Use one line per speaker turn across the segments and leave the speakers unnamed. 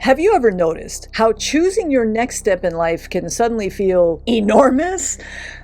Have you ever noticed how choosing your next step in life can suddenly feel enormous?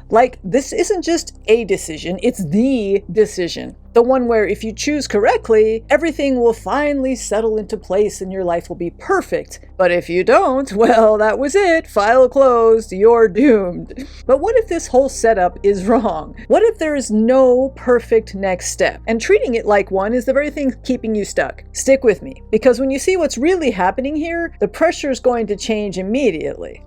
Like, this isn't just a decision, it's the decision. The one where if you choose correctly, everything will finally settle into place and your life will be perfect. But if you don't, well, that was it. File closed. You're doomed. But what if this whole setup is wrong? What if there is no perfect next step? And treating it like one is the very thing keeping you stuck. Stick with me, because when you see what's really happening here, the pressure is going to change immediately.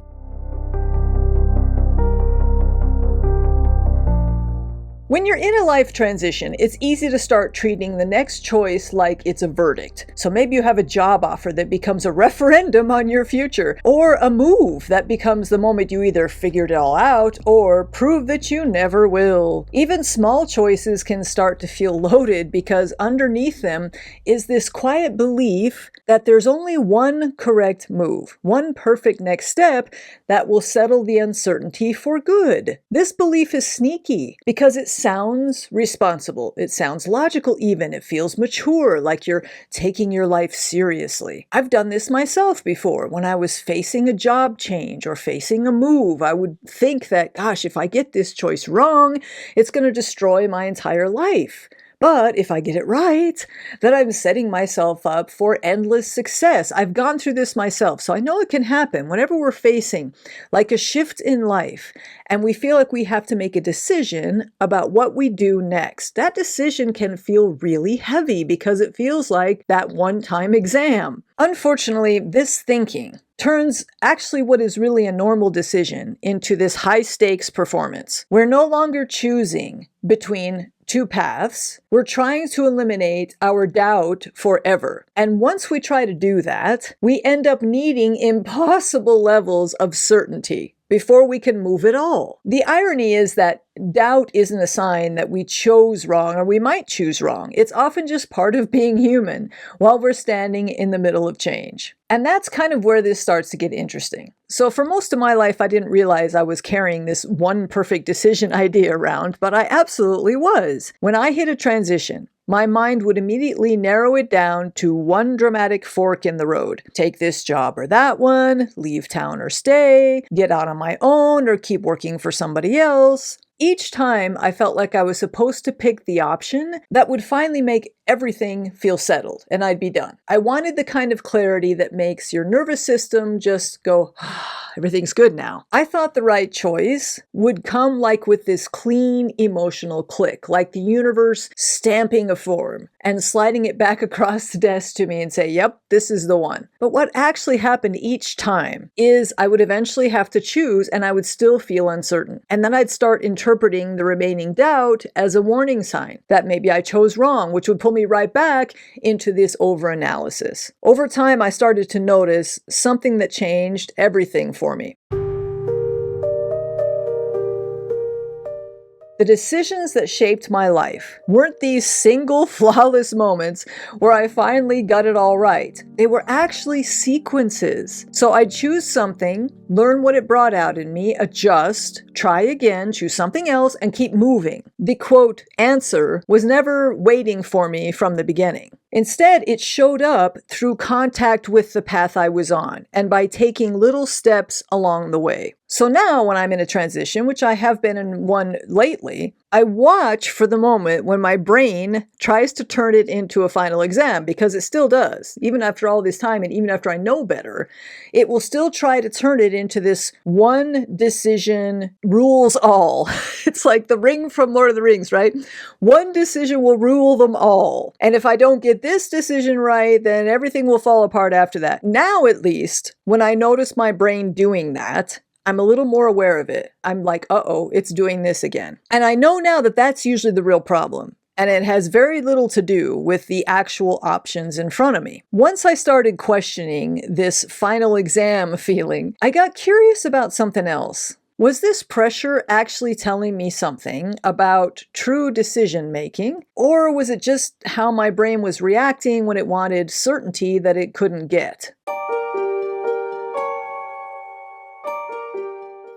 When you're in a life transition, it's easy to start treating the next choice like it's a verdict. So maybe you have a job offer that becomes a referendum on your future, or a move that becomes the moment you either figured it all out or prove that you never will. Even small choices can start to feel loaded because underneath them is this quiet belief that there's only one correct move, one perfect next step that will settle the uncertainty for good. This belief is sneaky because it sounds responsible. It sounds logical even. It feels mature, like you're taking your life seriously. I've done this myself before. When I was facing a job change or facing a move, I would think that, gosh, if I get this choice wrong, it's going to destroy my entire life. But if I get it right, then I'm setting myself up for endless success. I've gone through this myself, so I know it can happen whenever we're facing like a shift in life and we feel like we have to make a decision about what we do next. That decision can feel really heavy because it feels like that one-time exam. Unfortunately, this thinking turns actually what is really a normal decision into this high-stakes performance. We're no longer choosing between two paths. We're trying to eliminate our doubt forever. And once we try to do that, we end up needing impossible levels of certainty before we can move at all. The irony is that doubt isn't a sign that we chose wrong or we might choose wrong. It's often just part of being human while we're standing in the middle of change. And that's kind of where this starts to get interesting. So for most of my life, I didn't realize I was carrying this one perfect decision idea around, but I absolutely was. When I hit a transition, my mind would immediately narrow it down to one dramatic fork in the road. Take this job or that one, leave town or stay, get out on my own or keep working for somebody else. Each time I felt like I was supposed to pick the option that would finally make everything feel settled and I'd be done. I wanted the kind of clarity that makes your nervous system just go, everything's good now. I thought the right choice would come like with this clean emotional click, like the universe stamping a form and sliding it back across the desk to me and say, yep, this is the one. But what actually happened each time is I would eventually have to choose and I would still feel uncertain. And then I'd start interpreting the remaining doubt as a warning sign that maybe I chose wrong, which would pull me right back into this overanalysis. Over time, I started to notice something that changed everything for me. The decisions that shaped my life weren't these single flawless moments where I finally got it all right. They were actually sequences. So I'd choose something, learn what it brought out in me, adjust, try again, choose something else, and keep moving. The quote, answer was never waiting for me from the beginning. Instead, it showed up through contact with the path I was on and by taking little steps along the way. So now when I'm in a transition, which I have been in one lately, I watch for the moment when my brain tries to turn it into a final exam, because it still does. Even after all this time and even after I know better, it will still try to turn it into this one decision rules all. It's like the ring from Lord of the Rings, right? One decision will rule them all. And if I don't get this decision right, then everything will fall apart after that. Now, at least, when I notice my brain doing that, I'm a little more aware of it. I'm like, uh-oh, it's doing this again. And I know now that that's usually the real problem. And it has very little to do with the actual options in front of me. Once I started questioning this final exam feeling, I got curious about something else. Was this pressure actually telling me something about true decision making? Or was it just how my brain was reacting when it wanted certainty that it couldn't get?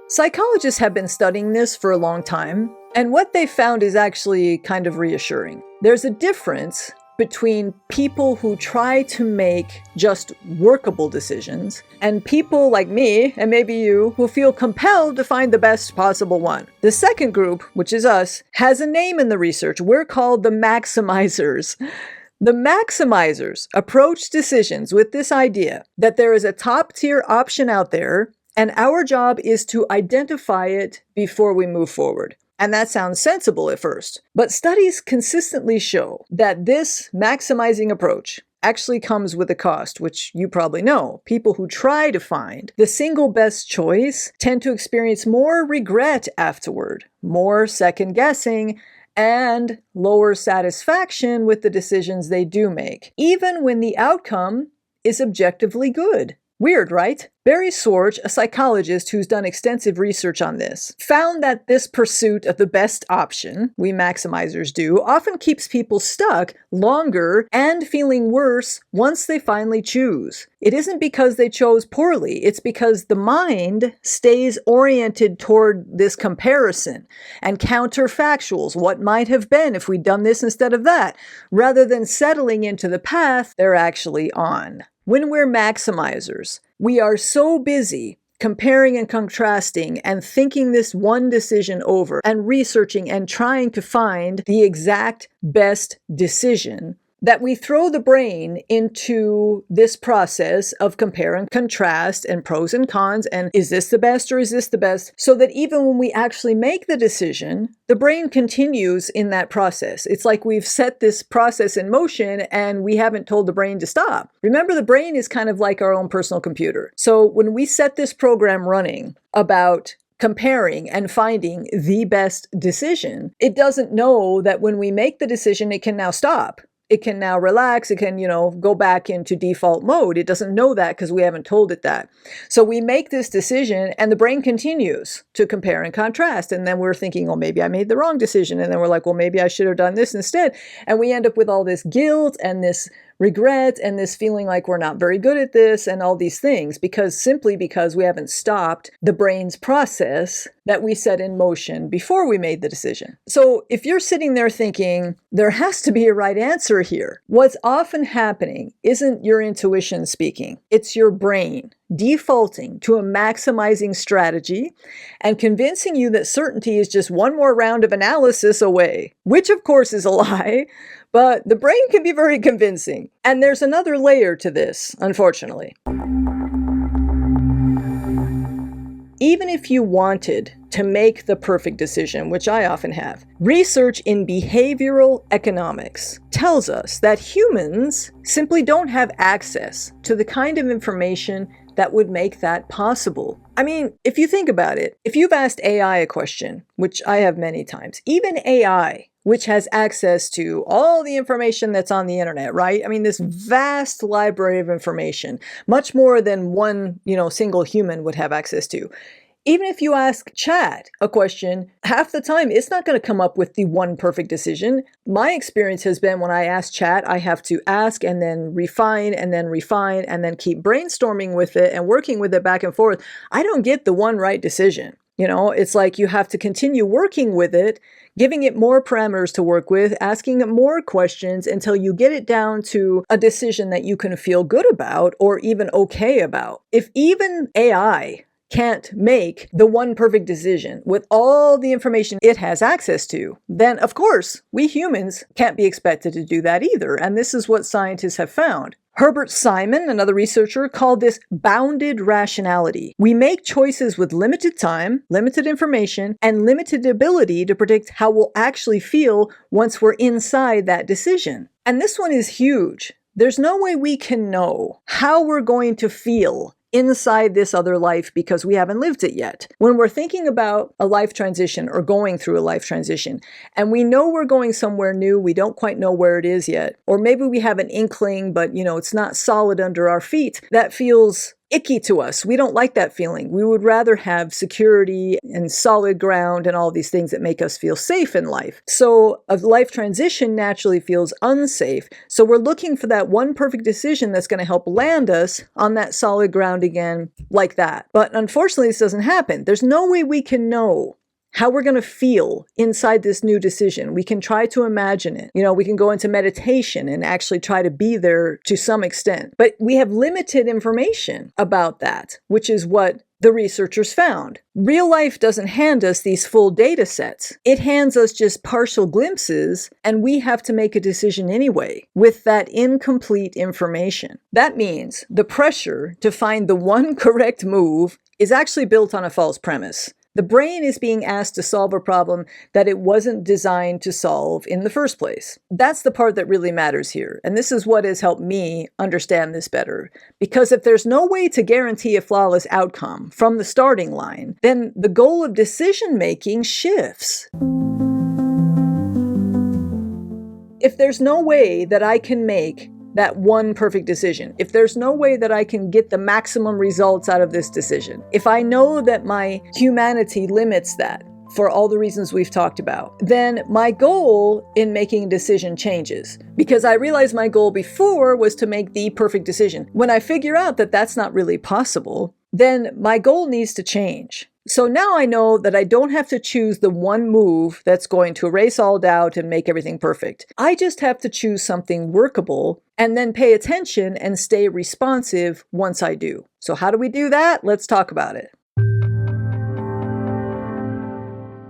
Psychologists have been studying this for a long time, and what they found is actually kind of reassuring. There's a difference between people who try to make just workable decisions and people like me and maybe you who feel compelled to find the best possible one. The second group, which is us, has a name in the research. We're called the maximizers. The maximizers approach decisions with this idea that there is a top-tier option out there, and our job is to identify it before we move forward. And that sounds sensible at first, but studies consistently show that this maximizing approach actually comes with a cost, which you probably know. People who try to find the single best choice tend to experience more regret afterward, more second guessing, and lower satisfaction with the decisions they do make, even when the outcome is objectively good. Weird, right? Barry Sorge, a psychologist who's done extensive research on this, found that this pursuit of the best option, we maximizers do, often keeps people stuck longer and feeling worse once they finally choose. It isn't because they chose poorly, it's because the mind stays oriented toward this comparison and counterfactuals, what might have been if we'd done this instead of that, rather than settling into the path they're actually on. When we're maximizers, we are so busy comparing and contrasting and thinking this one decision over and researching and trying to find the exact best decision that we throw the brain into this process of compare and contrast and pros and cons and is this the best or is this the best, so that even when we actually make the decision, the brain continues in that process. It's like we've set this process in motion and we haven't told the brain to stop. Remember, the brain is kind of like our own personal computer. So when we set this program running about comparing and finding the best decision, it doesn't know that when we make the decision, it can now stop. It can now relax. It can, go back into default mode. It doesn't know that because we haven't told it that. So we make this decision and the brain continues to compare and contrast. And then we're thinking, oh, maybe I made the wrong decision. And then we're like, well, maybe I should have done this instead. And we end up with all this guilt and this regret and this feeling like we're not very good at this and all these things simply because we haven't stopped the brain's process that we set in motion before we made the decision. So if you're sitting there thinking there has to be a right answer here, what's often happening isn't your intuition speaking. It's your brain defaulting to a maximizing strategy and convincing you that certainty is just one more round of analysis away, which of course is a lie. But the brain can be very convincing. And there's another layer to this, unfortunately. Even if you wanted to make the perfect decision, which I often have, research in behavioral economics tells us that humans simply don't have access to the kind of information that would make that possible. I mean, if you think about it, if you've asked AI a question, which I have many times, even AI, which has access to all the information that's on the internet, right? I mean, this vast library of information, much more than one, single human would have access to. Even if you ask Chat a question, half the time it's not going to come up with the one perfect decision. My experience has been when I ask Chat, I have to ask and then refine and then refine and then keep brainstorming with it and working with it back and forth. I don't get the one right decision. It's like you have to continue working with it, giving it more parameters to work with, asking it more questions until you get it down to a decision that you can feel good about or even okay about. If even AI can't make the one perfect decision with all the information it has access to, then of course we humans can't be expected to do that either. And this is what scientists have found. Herbert Simon, another researcher, called this bounded rationality. We make choices with limited time, limited information, and limited ability to predict how we'll actually feel once we're inside that decision. And this one is huge. There's no way we can know how we're going to feel inside this other life because we haven't lived it yet. When we're thinking about a life transition or going through a life transition, and we know we're going somewhere new, we don't quite know where it is yet, or maybe we have an inkling, but it's not solid under our feet, that feels icky to us. We don't like that feeling. We would rather have security and solid ground and all these things that make us feel safe in life. So a life transition naturally feels unsafe. So we're looking for that one perfect decision that's going to help land us on that solid ground again like that. But unfortunately, this doesn't happen. There's no way we can know how we're going to feel inside this new decision. We can try to imagine it. We can go into meditation and actually try to be there to some extent. But we have limited information about that, which is what the researchers found. Real life doesn't hand us these full data sets. It hands us just partial glimpses, and we have to make a decision anyway with that incomplete information. That means the pressure to find the one correct move is actually built on a false premise. The brain is being asked to solve a problem that it wasn't designed to solve in the first place. That's the part that really matters here. And this is what has helped me understand this better. Because if there's no way to guarantee a flawless outcome from the starting line, then the goal of decision making shifts. If there's no way that I can make that one perfect decision, if there's no way that I can get the maximum results out of this decision, if I know that my humanity limits that for all the reasons we've talked about, then my goal in making a decision changes. Because I realized my goal before was to make the perfect decision. When I figure out that that's not really possible, then my goal needs to change. So now I know that I don't have to choose the one move that's going to erase all doubt and make everything perfect. I just have to choose something workable and then pay attention and stay responsive once I do. So how do we do that? Let's talk about it.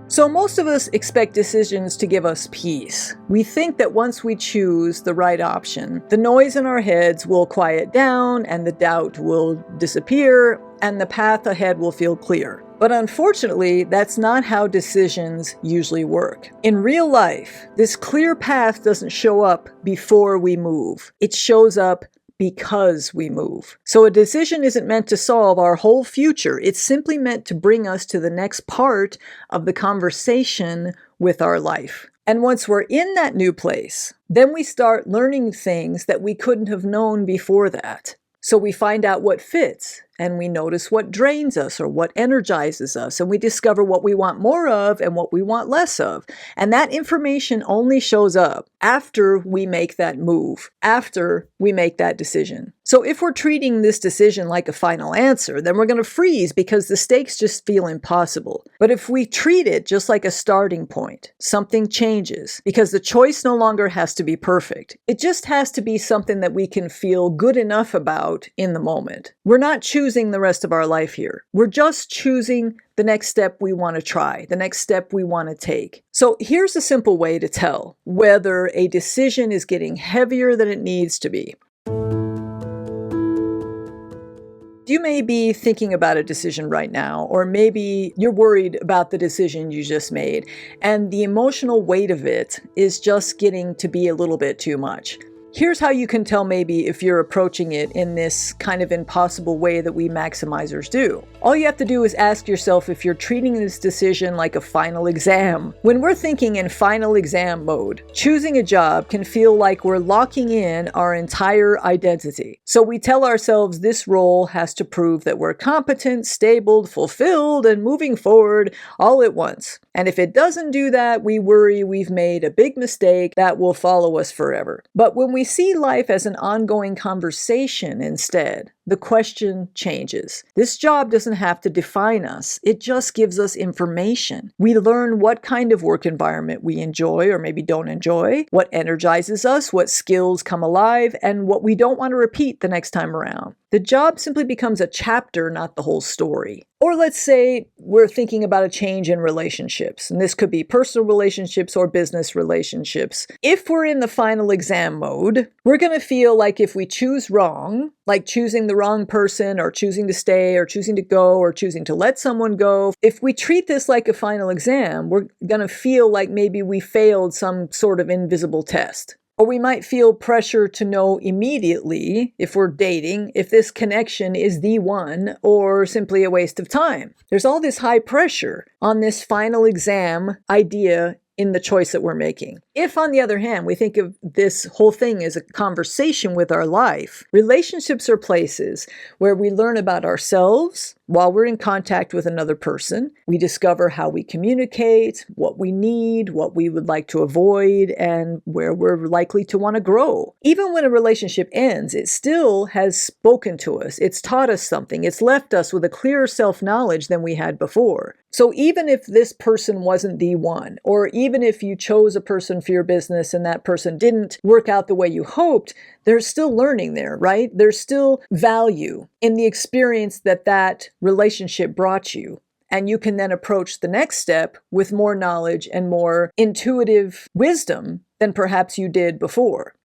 So most of us expect decisions to give us peace. We think that once we choose the right option, the noise in our heads will quiet down and the doubt will disappear and the path ahead will feel clear. But unfortunately, that's not how decisions usually work. In real life, this clear path doesn't show up before we move. It shows up because we move. So a decision isn't meant to solve our whole future. It's simply meant to bring us to the next part of the conversation with our life. And once we're in that new place, then we start learning things that we couldn't have known before that. So we find out what fits, and we notice what drains us or what energizes us, and we discover what we want more of and what we want less of. And that information only shows up after we make that move, after we make that decision. So if we're treating this decision like a final answer, then we're going to freeze because the stakes just feel impossible. But if we treat it just like a starting point, something changes because the choice no longer has to be perfect. It just has to be something that we can feel good enough about in the moment. We're not choosing the rest of our life here. We're just choosing the next step we want to try, the next step we want to take. So here's a simple way to tell whether a decision is getting heavier than it needs to be. You may be thinking about a decision right now, or maybe you're worried about the decision you just made, and the emotional weight of it is just getting to be a little bit too much. Here's how you can tell maybe if you're approaching it in this kind of impossible way that we maximizers do. All you have to do is ask yourself if you're treating this decision like a final exam. When we're thinking in final exam mode, choosing a job can feel like we're locking in our entire identity. So we tell ourselves this role has to prove that we're competent, stable, fulfilled, and moving forward all at once. And if it doesn't do that, we worry we've made a big mistake that will follow us forever. But when we see life as an ongoing conversation instead, the question changes. This job doesn't have to define us. It just gives us information. We learn what kind of work environment we enjoy or maybe don't enjoy, what energizes us, what skills come alive, and what we don't want to repeat the next time around. The job simply becomes a chapter, not the whole story. Or let's say we're thinking about a change in relationships, and this could be personal relationships or business relationships. If we're in the final exam mode, we're going to feel like if we choose wrong, like choosing the wrong person or choosing to stay or choosing to go or choosing to let someone go, if we treat this like a final exam, we're going to feel like maybe we failed some sort of invisible test. Or we might feel pressure to know immediately, if we're dating, if this connection is the one or simply a waste of time. There's all this high pressure on this final exam idea in the choice that we're making. If, on the other hand, we think of this whole thing as a conversation with our life, relationships are places where we learn about ourselves, While we're in contact with another person, we discover how we communicate, what we need, what we would like to avoid, and where we're likely to want to grow. Even when a relationship ends, it still has spoken to us. It's taught us something. It's left us with a clearer self-knowledge than we had before. So even if this person wasn't the one, or even if you chose a person for your business and that person didn't work out the way you hoped, there's still learning there, right? There's still value in the experience that that relationship brought you. And you can then approach the next step with more knowledge and more intuitive wisdom than perhaps you did before.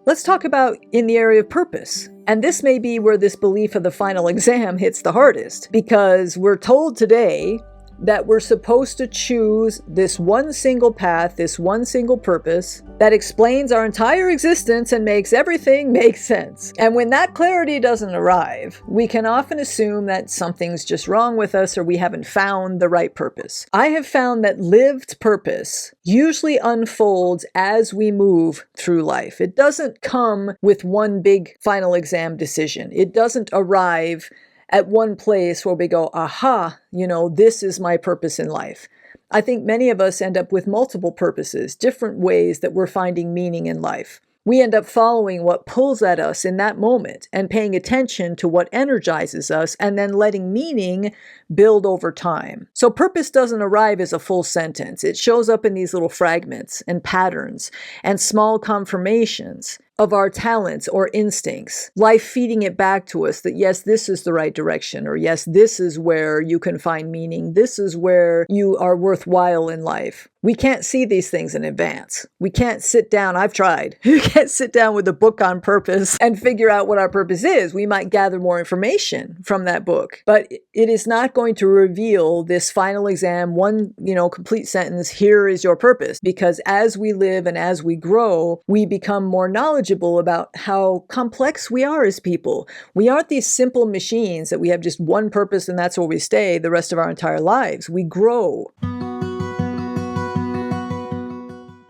Let's talk about in the area of purpose. And this may be where this belief of the final exam hits the hardest, because we're told today that we're supposed to choose this one single path, this one single purpose that explains our entire existence and makes everything make sense. And when that clarity doesn't arrive, we can often assume that something's just wrong with us or we haven't found the right purpose. I have found that lived purpose usually unfolds as we move through life. It doesn't come with one big final exam decision. It doesn't arrive at one place where we go, aha, this is my purpose in life. I think many of us end up with multiple purposes, different ways that we're finding meaning in life. We end up following what pulls at us in that moment and paying attention to what energizes us and then letting meaning build over time. So purpose doesn't arrive as a full sentence. It shows up in these little fragments and patterns and small confirmations of our talents or instincts, life feeding it back to us that yes, this is the right direction, or yes, this is where you can find meaning. This is where you are worthwhile in life. We can't see these things in advance. We can't sit down. I've tried. You can't sit down with a book on purpose and figure out what our purpose is. We might gather more information from that book, but it is not going to reveal this final exam, one, complete sentence, here is your purpose. Because as we live and as we grow, we become more knowledgeable about how complex we are as people. We aren't these simple machines that we have just one purpose and that's where we stay the rest of our entire lives. We grow.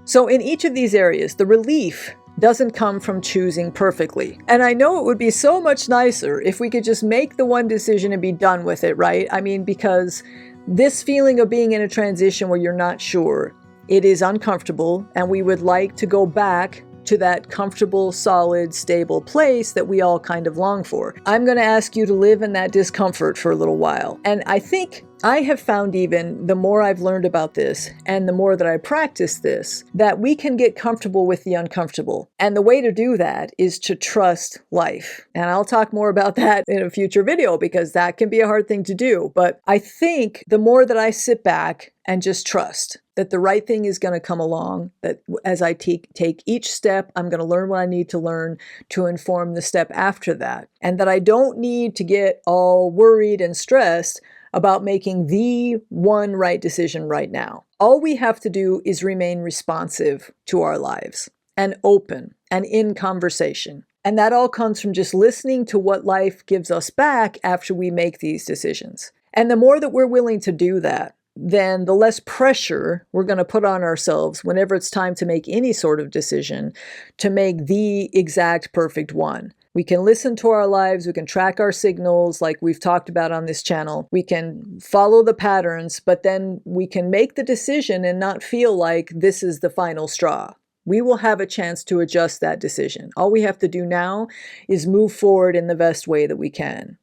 So in each of these areas, the relief doesn't come from choosing perfectly. And I know it would be so much nicer if we could just make the one decision and be done with it, right? I mean, because this feeling of being in a transition where you're not sure, it is uncomfortable, and we would like to go back to that comfortable, solid, stable place that we all kind of long for. I'm going to ask you to live in that discomfort for a little while. And I think I have found, even the more I've learned about this and the more that I practice this, that we can get comfortable with the uncomfortable. And the way to do that is to trust life. And I'll talk more about that in a future video because that can be a hard thing to do. But I think the more that I sit back and just trust that the right thing is going to come along, that as I take each step, I'm going to learn what I need to learn to inform the step after that. And that I don't need to get all worried and stressed about making the one right decision right now. All we have to do is remain responsive to our lives and open and in conversation. And that all comes from just listening to what life gives us back after we make these decisions. And the more that we're willing to do that, then the less pressure we're going to put on ourselves whenever it's time to make any sort of decision to make the exact perfect one. We can listen to our lives, we can track our signals like we've talked about on this channel. We can follow the patterns, but then we can make the decision and not feel like this is the final straw. We will have a chance to adjust that decision. All we have to do now is move forward in the best way that we can.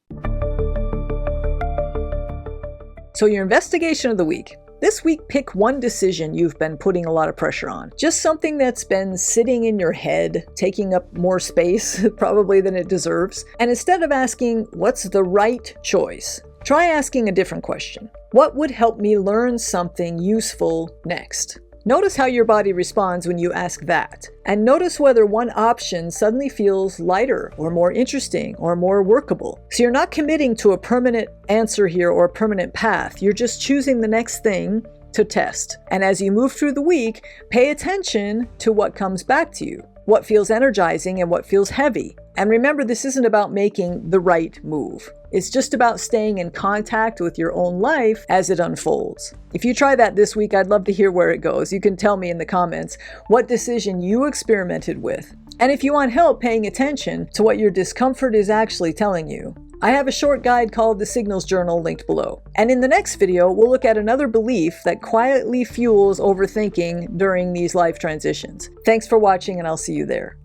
So your investigation of the week. This week, pick one decision you've been putting a lot of pressure on. Just something that's been sitting in your head, taking up more space probably than it deserves. And instead of asking, what's the right choice? Try asking a different question. What would help me learn something useful next? Notice how your body responds when you ask that. And notice whether one option suddenly feels lighter or more interesting or more workable. So you're not committing to a permanent answer here or a permanent path. You're just choosing the next thing to test. And as you move through the week, pay attention to what comes back to you, what feels energizing and what feels heavy. And remember, this isn't about making the right move. It's just about staying in contact with your own life as it unfolds. If you try that this week, I'd love to hear where it goes. You can tell me in the comments what decision you experimented with And if you want help paying attention to what your discomfort is actually telling you, I have a short guide called the Signals Journal linked below. And in the next video, we'll look at another belief that quietly fuels overthinking during these life transitions. Thanks for watching, and I'll see you there.